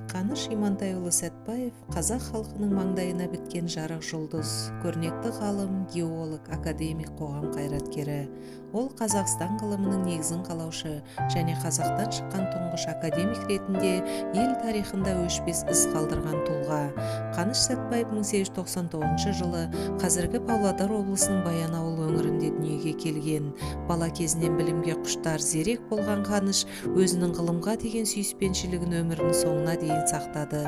Қаныш Имантайұлы Сәтбаев қазақ халқының маңдайына біткен жарық жұлдыз, көрнекті ғалым, геолог, академик, қоғам қайраткері. Ол Қазақстан ғылымының негізін қалаушы және қазақтан шыққан тұңғыш академик ретінде ел тарихында өшпес із қалдырған тұлға. Қаныш Сәтбаев 1899 жылы қазіргі Павлодар облысының Баянауыл өңірінде дүниеге келген. Бала кезінен білімге құштар, зерек болған Қаныш өзінің ғылымға деген сүйіспеншілігін өмірінің соңына дейін сақтады.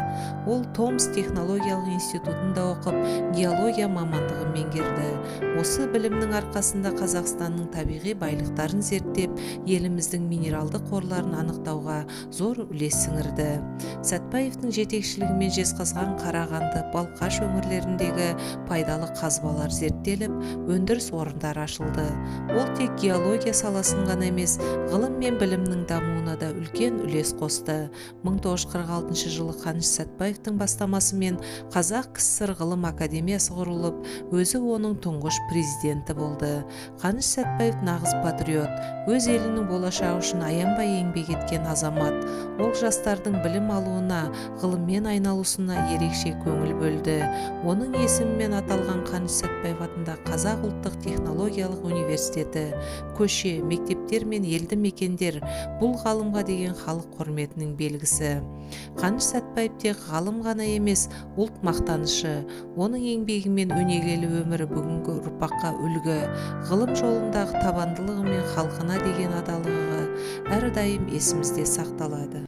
Ол Томс технологиялық институтында оқып, геология мамандығын меңгерді. Осы білімнің арқасында Қазақстанның табиғи байлықтарын зерттеп, еліміздің минералды қорларын анықтауға зор үлес сіңірді. Сәтбаевтың жетекшілігімен Жезқазған, Қарағанды, Балқаш өңірлеріндегі пайдалы қазбалар зерттеліп, өндіріс орындары ашылды. Ол тек геология саласын ғана емес, ғылым мен білімнің дамуына да үлкен үлес қосты. 1946 жылы Қаныш Сәтбаевтың бастамасымен Қазақ КСР ғылым академиясы құрылып, өзі оның тұңғыш президенті болды. Қаныш Сәтбаев нағыз патриот, өз елінің болашағы үшін аянбай еңбек еткен азамат. Ол жастардың білім алуына, ғылыммен айналысуына ерекше көңіл бөлді. Оның есімімен аталған Қаныш Сәтбаев атындағы Қазақ ұлттық технологиялық университеті, көше, мектептер мен елді мекендер бұл ғалымға деген халық құрметінің белгісі. Қаныш Сәтбаев тек ғалым ғана емес, ұлт мақтанышы. Оның еңбегі мен өнегелі өмірі бүгінгі ұрпаққа үлгі. Ғылым жолындағы табандылығы мен халқына деген адалдығы әрдайым есімізде сақталады.